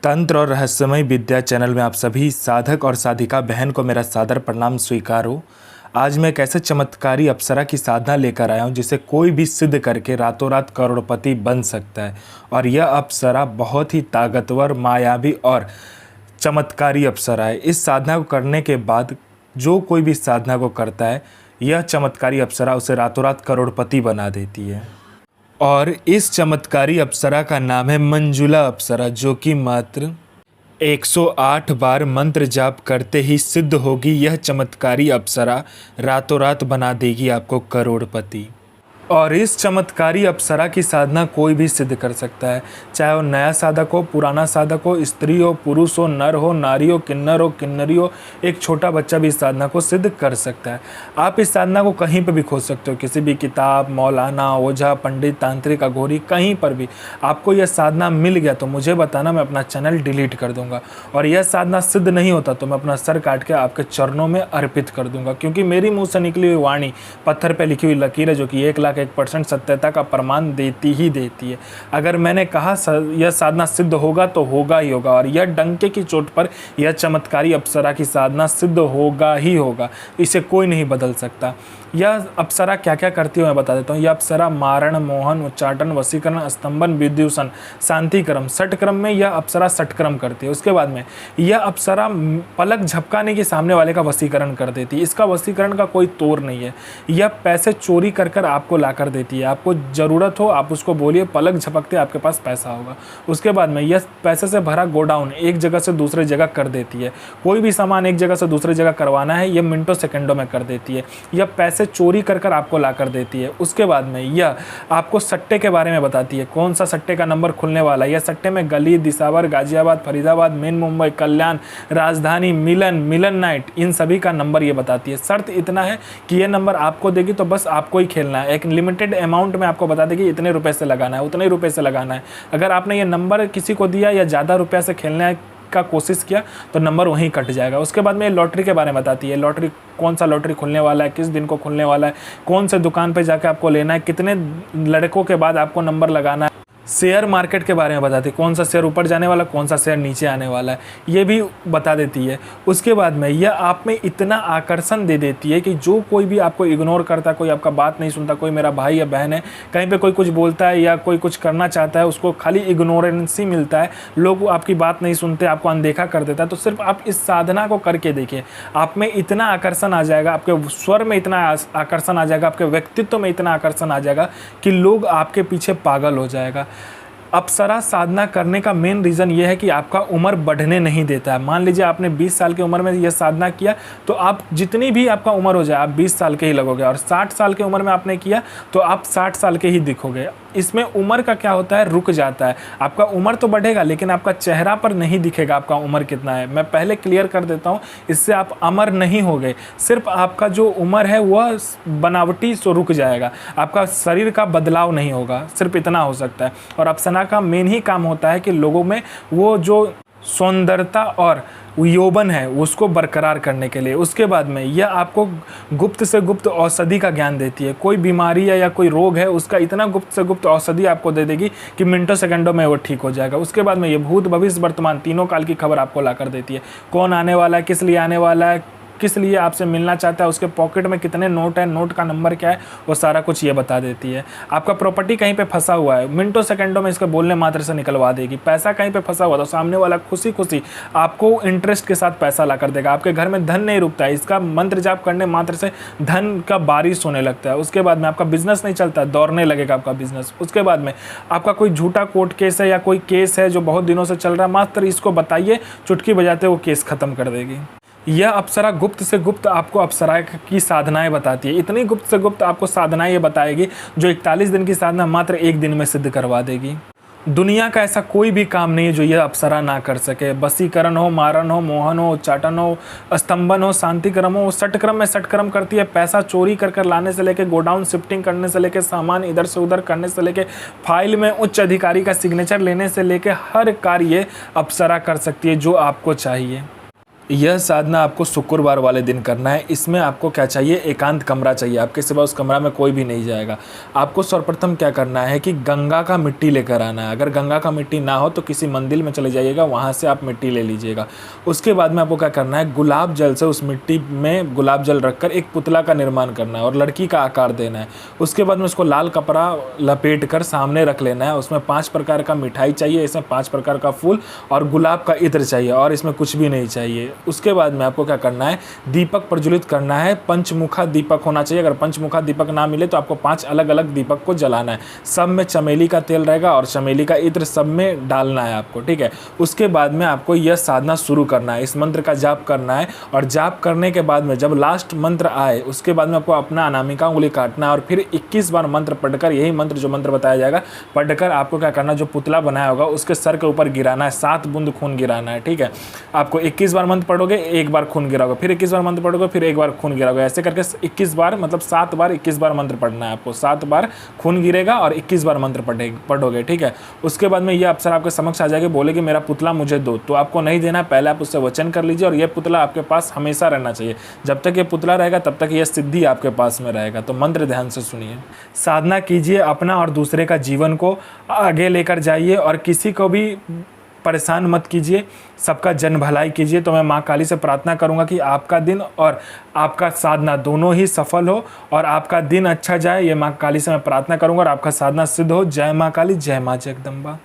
तंत्र और रहस्यमय विद्या चैनल में आप सभी साधक और साधिका बहन को मेरा सादर प्रणाम स्वीकार हो। आज मैं एक ऐसे चमत्कारी अप्सरा की साधना लेकर आया हूँ जिसे कोई भी सिद्ध करके रातों रात करोड़पति बन सकता है। और यह अप्सरा बहुत ही ताकतवर, मायावी और चमत्कारी अप्सरा है। इस साधना को करने के बाद जो कोई भी साधना को करता है, यह चमत्कारी अप्सरा उसे रातों रात करोड़पति बना देती है। और इस चमत्कारी अप्सरा का नाम है मंजुला अप्सरा, जो कि मात्र 108 बार मंत्र जाप करते ही सिद्ध होगी। यह चमत्कारी अप्सरा रातों रात बना देगी आपको करोड़पति। और इस चमत्कारी अप्सरा की साधना कोई भी सिद्ध कर सकता है, चाहे वो नया साधक हो, पुराना साधक हो, स्त्री हो, पुरुष हो, नर हो, नारी हो, किन्नर हो, किन्नरी हो, एक छोटा बच्चा भी इस साधना को सिद्ध कर सकता है। आप इस साधना को कहीं पर भी खोज सकते हो, किसी भी किताब, मौलाना, ओझा, पंडित, तांत्रिक, अघोरी, कहीं पर भी आपको यह साधना मिल गया तो मुझे बताना, मैं अपना चैनल डिलीट कर दूंगा। और यह साधना सिद्ध नहीं होता तो मैं अपना सर काट के आपके चरणों में अर्पित कर दूंगा, क्योंकि मेरी मुँह से निकली हुई वाणी पत्थर पर लिखी हुई लकीर है, जो कि 1,01% सत्यता का प्रमाण देती ही देती है। अगर मैंने कहा यह साधना सिद्ध होगा तो होगा ही होगा, और यह डंके की चोट पर यह चमत्कारी अप्सरा की साधना सिद्ध होगा ही होगा। इसे कोई नहीं बदल सकता। यह अप्सरा क्या क्या करती है मैं बता देता हूँ। यह अप्सरा मारण, मोहन, उच्चाटन, वशीकरण, स्तंभन, विद्युषण, शांतिक्रम, षटक्रम में यह अप्सरा षटक्रम करती है। उसके बाद में यह अप्सरा पलक झपकाने के सामने वाले का वशीकरण कर देती है। इसका वशीकरण का कोई तोड़ नहीं है। यह पैसे चोरी कर कर आपको ला कर देती है। आपको ज़रूरत हो आप उसको बोलिए, पलक झपकते आपके पास पैसा होगा। उसके बाद में यह पैसे से भरा गोडाउन एक जगह से दूसरे जगह कर देती है। कोई भी सामान एक जगह से दूसरी जगह करवाना है, यह मिनटों सेकंडों में कर देती है। यह पैसे चोरी कर कर आपको ला कर देती है। उसके बाद में यह आपको सट्टे के बारे में बताती है, कौन सा सट्टे का नंबर खुलने वाला है। यह सट्टे में गली, दिसावर, गाजियाबाद, फरीदाबाद, मेन मुंबई, कल्याण, राजधानी, मिलन नाइट, इन सभी का नंबर ये बताती है। शर्त इतना है कि ये नंबर आपको देगी तो बस आपको ही खेलना है। एक लिमिटेड अमाउंट में आपको बता देगी इतने रुपए से लगाना है, उतने रुपए से लगाना है। अगर आपने ये नंबर किसी को दिया या ज़्यादा रुपया से खेलने का कोशिश किया तो नंबर वहीं कट जाएगा। उसके बाद में लॉटरी के बारे में बताती है, लॉटरी कौन सा लॉटरी खुलने वाला है, किस दिन को खुलने वाला है, कौन से दुकान पे जाके आपको लेना है, कितने लड़कों के बाद आपको नंबर लगाना है। शेयर मार्केट के बारे में बताती है, कौन सा शेयर ऊपर जाने वाला, कौन सा शेयर नीचे आने वाला है, ये भी बता देती है। उसके बाद में यह आप में इतना आकर्षण दे देती है कि जो कोई भी आपको इग्नोर करता है, कोई आपका बात नहीं सुनता, कोई मेरा भाई या बहन है, कहीं पे कोई कुछ बोलता है या कोई कुछ करना चाहता है, उसको खाली इग्नोरेंस ही मिलता है, लोग आपकी बात नहीं सुनते, आपको अनदेखा कर देता है। तो सिर्फ आप इस साधना को करके देखिए, आप में इतना आकर्षण आ जाएगा, आपके स्वर में इतना आकर्षण आ जाएगा, आपके व्यक्तित्व में इतना आकर्षण आ जाएगा कि लोग आपके पीछे पागल हो जाएगा। अप्सरा साधना करने का मेन रीज़न ये है कि आपका उम्र बढ़ने नहीं देता है। मान लीजिए आपने 20 साल की उम्र में यह साधना किया तो आप जितनी भी आपका उम्र हो जाए आप 20 साल के ही लगोगे, और 60 साल की उम्र में आपने किया तो आप 60 साल के ही दिखोगे। इसमें उम्र का क्या होता है, रुक जाता है। आपका उम्र तो बढ़ेगा लेकिन आपका चेहरा पर नहीं दिखेगा आपका उम्र कितना है। मैं पहले क्लियर कर देता हूँ, इससे आप अमर नहीं हो गए, सिर्फ आपका जो उम्र है वह बनावटी सो रुक जाएगा, आपका शरीर का बदलाव नहीं होगा, सिर्फ इतना हो सकता है। और अप्सरा का मेन ही काम होता है कि लोगों में वो जो सौंदर्यता और यौवन है उसको बरकरार करने के लिए। उसके बाद में यह आपको गुप्त से गुप्त औषधि का ज्ञान देती है। कोई बीमारी है या कोई रोग है, उसका इतना गुप्त से गुप्त औषधि आपको दे देगी कि मिनटों सेकंडों में वो ठीक हो जाएगा। उसके बाद में ये भूत, भविष्य, वर्तमान तीनों काल की खबर आपको ला कर देती है। कौन आने वाला है, किस लिए आने वाला है, किस लिए आपसे मिलना चाहता है, उसके पॉकेट में कितने नोट है, नोट का नंबर क्या है, वो सारा कुछ ये बता देती है। आपका प्रॉपर्टी कहीं पे फंसा हुआ है, मिनटों सेकंडों में इसके बोलने मात्र से निकलवा देगी। पैसा कहीं पे फंसा हुआ तो सामने वाला खुशी खुशी आपको इंटरेस्ट के साथ पैसा ला कर देगा। आपके घर में धन नहीं रुकता है, इसका मंत्र जाप करने मात्र से धन का बारिश होने लगता है। उसके बाद में आपका बिजनेस नहीं चलता, दौड़ने लगेगा आपका बिजनेस। उसके बाद में आपका कोई झूठा कोर्ट केस है या कोई केस है जो बहुत दिनों से चल रहा है, मात्र इसको बताइए, चुटकी बजाते वो केस खत्म कर देगी। यह अप्सरा गुप्त से गुप्त आपको अप्सरा की साधनाएं बताती है। इतनी गुप्त से गुप्त आपको साधनाएं ये बताएगी जो 41 दिन की साधना मात्र 1 दिन में सिद्ध करवा देगी। दुनिया का ऐसा कोई भी काम नहीं है जो यह अप्सरा ना कर सके। वशीकरण हो, मारण हो, मोहन हो, उच्चाटन हो, स्तंभन हो, शांतिक्रम हो, षटक्रम में षटक्रम करती है। पैसा चोरी कर कर लाने से लेके, गोडाउन शिफ्टिंग करने से लेके, सामान इधर से उधर करने से लेके, फाइल में उच्च अधिकारी का सिग्नेचर लेने से लेके हर कार्य अप्सरा कर सकती है जो आपको चाहिए। यह साधना आपको शुक्रवार वाले दिन करना है। इसमें आपको क्या चाहिए, एकांत कमरा चाहिए, आपके सिवा उस कमरा में कोई भी नहीं जाएगा। आपको सर्वप्रथम क्या करना है कि गंगा का मिट्टी लेकर आना है। अगर गंगा का मिट्टी ना हो तो किसी मंदिर में चले जाइएगा, वहाँ से आप मिट्टी ले लीजिएगा। उसके बाद में आपको क्या करना है, गुलाब जल से उस मिट्टी में गुलाब जल रखकर एक पुतला का निर्माण करना है और लड़की का आकार देना है। उसके बाद में उसको लाल कपड़ा लपेट कर सामने रख लेना है। उसमें 5 प्रकार का मिठाई चाहिए, इसमें 5 प्रकार का फूल और गुलाब का इत्र चाहिए और इसमें कुछ भी नहीं चाहिए। उसके बाद में आपको क्या करना है, दीपक प्रज्वलित करना है। पंचमुखा दीपक होना चाहिए। अगर पंचमुखा दीपक ना मिले तो आपको 5 अलग अलग दीपक को जलाना है। सब में चमेली का तेल रहेगा और चमेली का इत्र सब में डालना है आपको, ठीक है। उसके बाद में आपको यह साधना शुरू करना है, इस मंत्र का जाप करना है। और जाप करने के बाद में जब लास्ट मंत्र आए उसके बाद में आपको अपना अनामिका उंगली काटना है और फिर 21 बार मंत्र पढ़कर, यही मंत्र जो मंत्र बताया जाएगा पढ़कर आपको क्या करना है, जो पुतला बनाया होगा उसके सर के ऊपर गिराना है। 7 बूंद खून गिराना है, ठीक है। आपको 21 बार मंत्र पढ़ोगे, एक बार खून गिराओगे, फिर 21 बार मंत्र पढ़ोगे, फिर एक बार खून गिराओगे। ऐसे करके 21 बार, मतलब 7 बार 21 बार मंत्र पढ़ना है आपको। 7 बार खून गिरेगा और 21 बार मंत्र पढ़ोगे, ठीक है। उसके बाद में ये अप्सरा आपके समक्ष आ जाएगी, बोलेगी मेरा पुतला मुझे दो। तो आपको नहीं देना है, पहले आप उससे वचन कर लीजिए और ये पुतला आपके पास हमेशा रहना चाहिए। जब तक ये पुतला रहेगा तब तक ये सिद्धि आपके पास में रहेगा। तो मंत्र ध्यान से सुनिए। साधना कीजिए, अपना और दूसरे का जीवन को आगे लेकर जाइए और किसी को भी परेशान मत कीजिए, सबका जन भलाई कीजिए। तो मैं माँ काली से प्रार्थना करूँगा कि आपका दिन और आपका साधना दोनों ही सफल हो और आपका दिन अच्छा जाए। ये माँ काली से मैं प्रार्थना करूँगा और आपका साधना सिद्ध हो। जय माँ काली, जय माँ जगदम्बा।